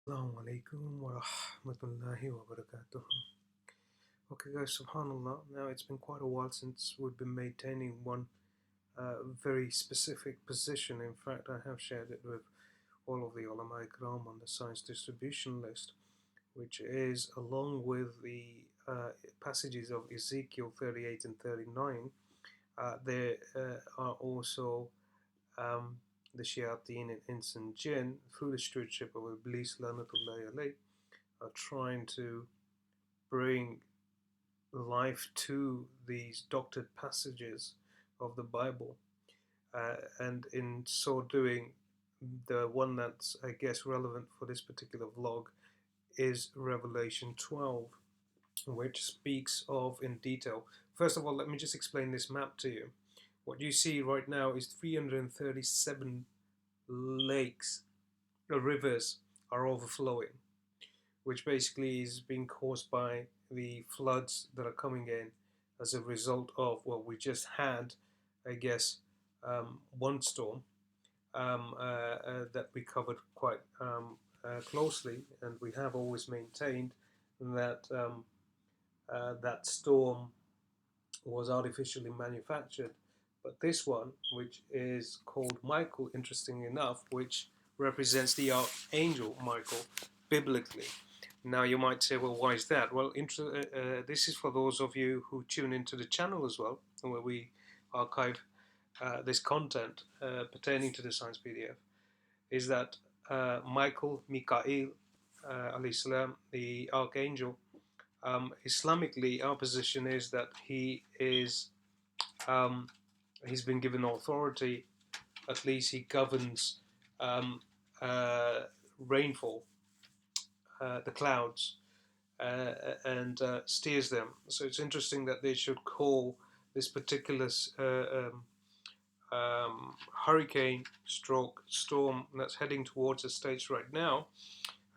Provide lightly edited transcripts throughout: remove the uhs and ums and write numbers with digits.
Assalamu alaikum wa rahmatullahi wa barakatuh. Okay, guys, subhanAllah. Now, it's been quite a while since we've been maintaining one very specific position. In fact, I have shared it with all of the ulama ikram on the science distribution list, which is along with the passages of Ezekiel 38 and 39. There are also um, the Shayateen and Ins and Jinn, through the stewardship of Iblis Lanatullahi alayh, are trying to bring life to these doctored passages of the Bible. And in so doing, the one that's, I guess, relevant for this particular vlog is Revelation 12, which speaks of in detail. First of all, let me just explain this map to you. What you see right now is 337 lakes, rivers are overflowing, which basically is being caused by the floods that are coming in as a result of what we just had, I guess, one storm that we covered quite closely, and we have always maintained that that storm was artificially manufactured. But this one, which is called Michael, interestingly enough, which represents the archangel Michael biblically. Now you might say, well, why is that? Well, this is for those of you who tune into the channel as well, where we archive this content pertaining to the science PDF, is that Michael, Mikael, alayhi salam, the archangel, Islamically, our position is that he is, he's been given authority. At least he governs rainfall, the clouds, and steers them. So it's interesting that they should call this particular hurricane stroke storm that's heading towards the States right now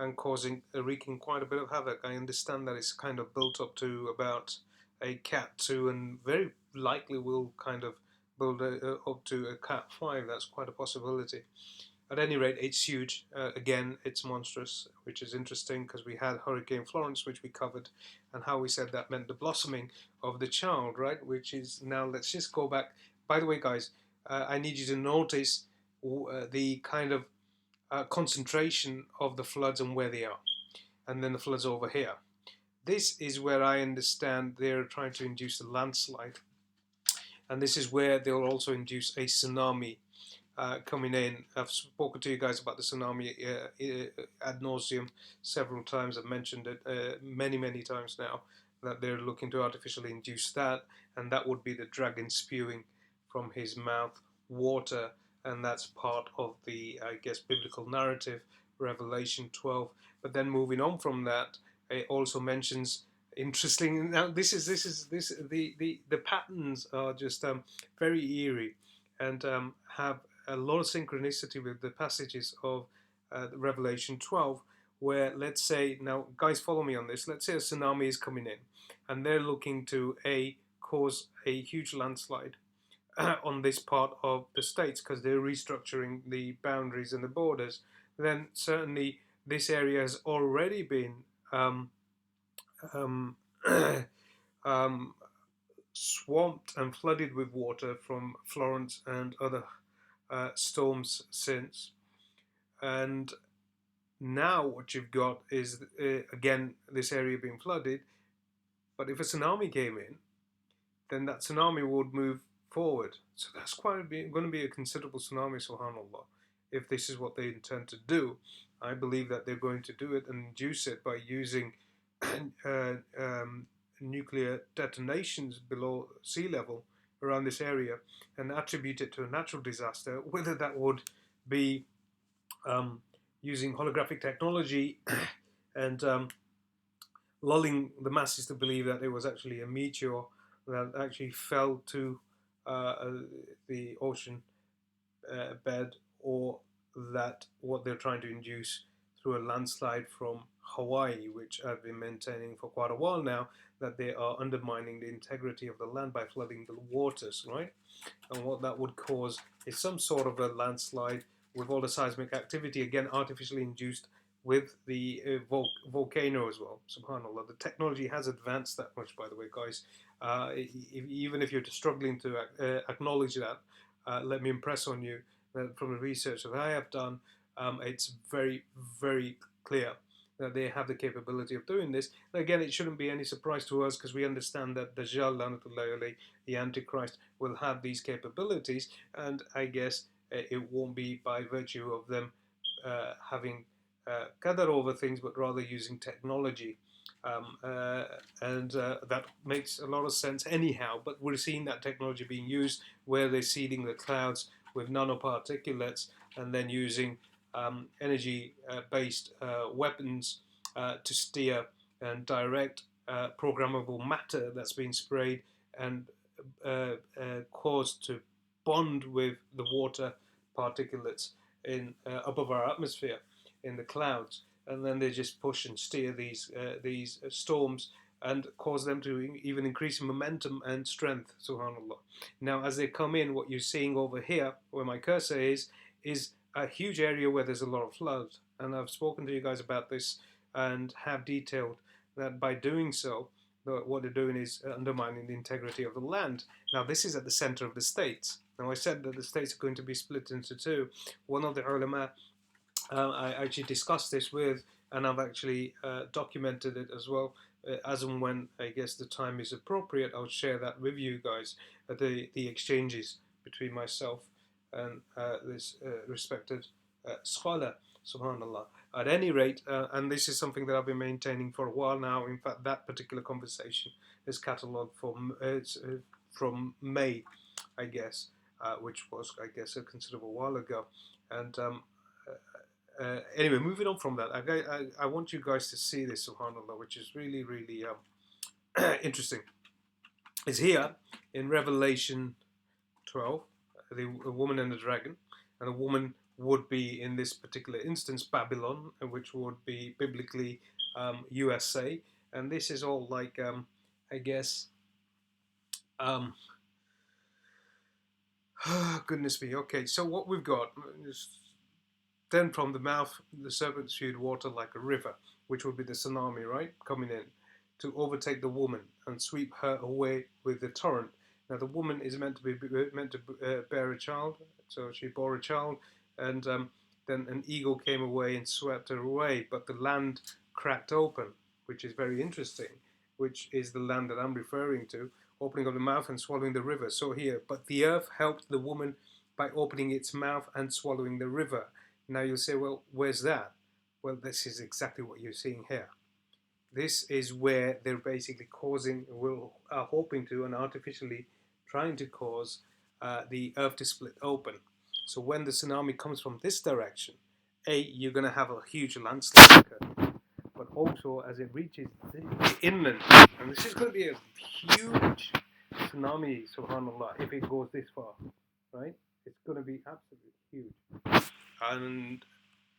and wreaking quite a bit of havoc. I understand that it's kind of built up to about a Cat 2 and very likely will kind of build up to a Cat 5. That's quite a possibility. At any rate, it's huge. Again, it's monstrous, which is interesting because we had Hurricane Florence, which we covered, and how we said that meant the blossoming of the child, right? Which is now, let's just go back. By the way, guys, I need you to notice the kind of concentration of the floods and where they are, and then the floods over here. This is where I understand they're trying to induce a landslide, and this is where they'll also induce a tsunami coming in. I've spoken to you guys about the tsunami ad nauseum several times. I've mentioned it many times now, that they're looking to artificially induce that, and that would be the dragon spewing from his mouth water, and that's part of the, I guess, biblical narrative, Revelation 12. But then moving on from that, it also mentions, interesting. Now the patterns are just very eerie, and have a lot of synchronicity with the passages of Revelation 12, where, let's say, now guys, follow me on this. Let's say a tsunami is coming in, and they're looking to cause a huge landslide on this part of the States because they're restructuring the boundaries and the borders. Then certainly this area has already been um, swamped and flooded with water from Florence and other storms since. And now what you've got is, again, this area being flooded. But if a tsunami came in, then that tsunami would move forward. So that's going to be a considerable tsunami, subhanAllah, if this is what they intend to do. I believe that they're going to do it and induce it by using nuclear detonations below sea level around this area and attribute it to a natural disaster, whether that would be using holographic technology and lulling the masses to believe that it was actually a meteor that actually fell to the ocean bed, or that what they're trying to induce through a landslide from Hawaii, which I've been maintaining for quite a while now, that they are undermining the integrity of the land by flooding the waters, right? And what that would cause is some sort of a landslide with all the seismic activity, again, artificially induced with the volcano as well. Subhanallah, the technology has advanced that much, by the way, guys. Even if you're struggling to acknowledge that, let me impress on you that from the research that I have done, it's very, very clear that they have the capability of doing this. And again, it shouldn't be any surprise to us because we understand that Dajjal, the Antichrist, will have these capabilities, and I guess it won't be by virtue of them having gather over things, but rather using technology. And that makes a lot of sense anyhow, but we're seeing that technology being used where they're seeding the clouds with nanoparticulates and then using energy based weapons to steer and direct programmable matter that's been sprayed and caused to bond with the water particulates in above our atmosphere in the clouds, and then they just push and steer these storms and cause them to even increase in momentum and strength. Subhanallah. Now, as they come in, what you're seeing over here, where my cursor is a huge area where there's a lot of flood, and I've spoken to you guys about this and have detailed that by doing so, what they're doing is undermining the integrity of the land. Now, this is at the center of the states. Now, I said that the states are going to be split into two. One of the ulama I actually discussed this with, and I've actually documented it as well. As and when I guess the time is appropriate, I'll share that with you guys. The exchanges between myself and this respected scholar, subhanallah. At any rate, and this is something that I've been maintaining for a while now. In fact, that particular conversation is catalogued from May, I guess, which was, I guess, a considerable while ago. And anyway, moving on from that, I want you guys to see this, subhanAllah, which is really, really interesting. It's here in Revelation 12, the woman and the dragon. And the woman would be, in this particular instance, Babylon, which would be biblically USA. And this is all like, I guess, goodness me. Okay, so what we've got is then from the mouth, the serpent spewed water like a river, which would be the tsunami, right, coming in, to overtake the woman and sweep her away with the torrent. Now, the woman is meant to bear a child, so she bore a child, and then an eagle came away and swept her away. But the land cracked open, which is very interesting, which is the land that I'm referring to, opening of the mouth and swallowing the river. So here, but the earth helped the woman by opening its mouth and swallowing the river. Now you'll say, well, where's that? Well, this is exactly what you're seeing here. This is where they're basically are hoping to and artificially trying to cause the earth to split open. So when the tsunami comes from this direction, you're going to have a huge landslide occur. But also as it reaches the inland, and this is going to be a huge tsunami, subhanAllah, if it goes this far, right? It's going to be absolutely huge. And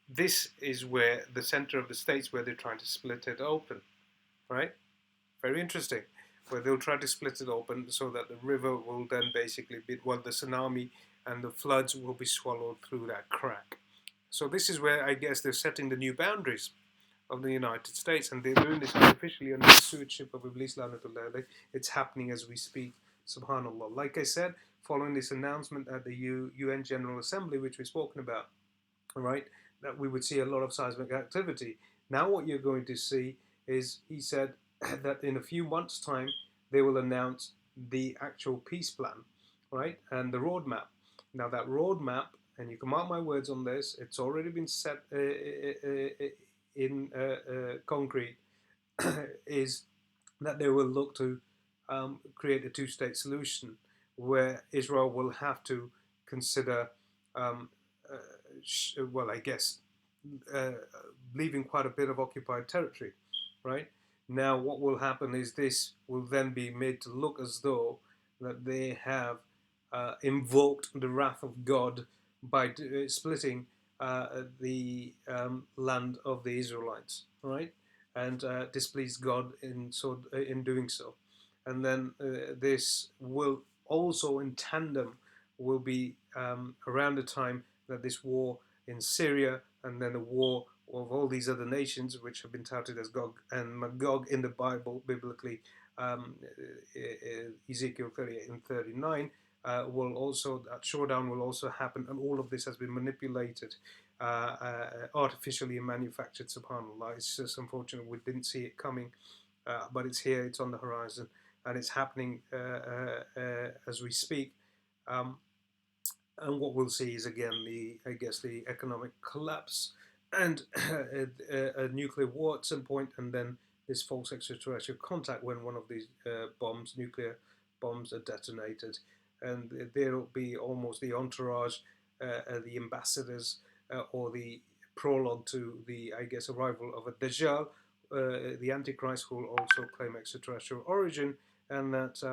this is where the center of the states where they're trying to split it open, right? Very interesting. Where they'll try to split it open so that the river will then basically be, well, the tsunami and the floods will be swallowed through that crack. So this is where I guess they're setting the new boundaries of the United States, and they're doing this artificially under the stewardship of Iblis Lanatullah. It's happening as we speak, subhanAllah. Like I said, following this announcement at the UN General Assembly, which we've spoken about, right, that we would see a lot of seismic activity. Now what you're going to see is, he said, that in a few months' time, they will announce the actual peace plan, right, and the roadmap. Now that roadmap, and you can mark my words on this, it's already been set in concrete, is that they will look to create a two-state solution where Israel will have to consider, well, I guess, leaving quite a bit of occupied territory, right? Now, what will happen is this will then be made to look as though that they have invoked the wrath of God by splitting the land of the Israelites, right? And displeased God in doing so. And then this will also, in tandem, will be around the time that this war in Syria and then the war of all these other nations, which have been touted as Gog and Magog in the Bible, biblically, Ezekiel 38 and 39, will also, that showdown will also happen, and all of this has been manipulated, artificially manufactured, subhanAllah. It's just unfortunate we didn't see it coming, but it's here, it's on the horizon, and it's happening as we speak. And what we'll see is again the economic collapse and a nuclear war at some point, and then this false extraterrestrial contact when one of these nuclear bombs, are detonated, and there'll be almost the entourage, the ambassadors, or the prologue to the, I guess, arrival of a Dajjal, the Antichrist, who will also claim extraterrestrial origin, and that.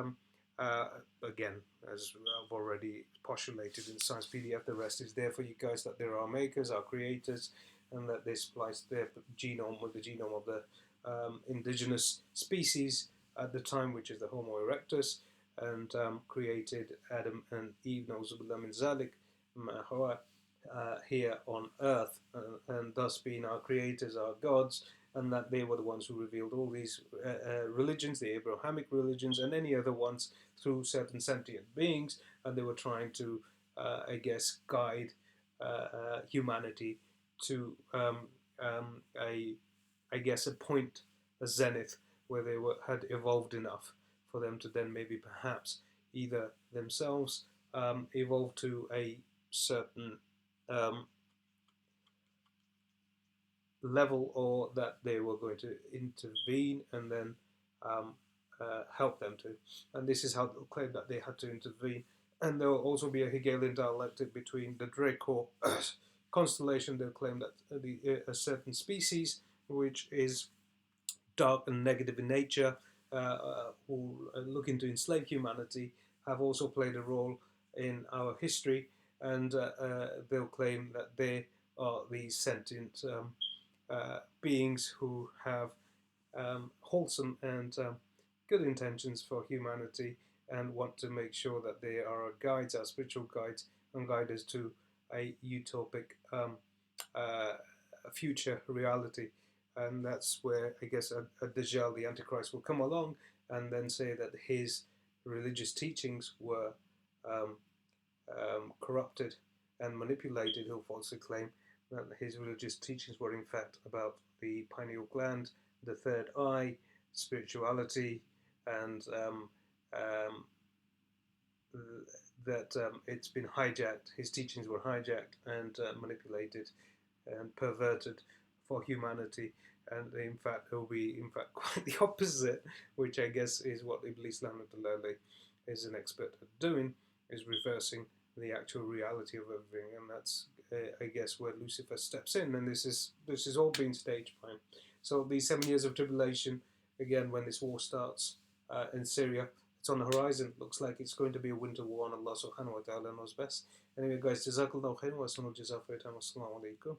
Again, as I've already postulated in the Science PDF, the rest is there for you guys, that there are makers, are creators, and that they spliced their genome with the genome of the indigenous species at the time, which is the Homo erectus, and created Adam and Eve, Nauzubillah min Zalik, here on earth, and thus being our creators, our gods, and that they were the ones who revealed all these religions, the Abrahamic religions, and any other ones through certain sentient beings, and they were trying to, I guess, guide humanity to a point, a zenith, where they had evolved enough for them to then maybe perhaps either themselves evolve to a certain level, or that they were going to intervene and then help them to. And this is how they'll claim that they had to intervene. And there will also be a Hegelian dialectic between the Draco constellation. They'll claim that a certain species, which is dark and negative in nature, who are looking to enslave humanity, have also played a role in our history, and they'll claim that they are these sentient beings who have wholesome and good intentions for humanity, and want to make sure that they are our guides, our spiritual guides, and guide us to a utopic future reality. And that's where, I guess, a Dajjal, the Antichrist, will come along and then say that his religious teachings were corrupted and manipulated. He'll falsely claim that his religious teachings were in fact about the pineal gland, the third eye, spirituality, and that it's been hijacked. His teachings were hijacked and manipulated and perverted for humanity. And in fact, it will be quite the opposite, which I guess is what Iblis La'natullah is an expert at doing, is reversing the actual reality of everything. And that's I guess where Lucifer steps in, and this is all being staged by him. So these 7 years of tribulation, again, when this war starts in Syria, it's on the horizon. Looks like it's going to be a winter war, and Allah subhanahu wa ta'ala knows best. Anyway, guys, jazakallahu khair wa sallallahu jazakum. Assalamu alaikum.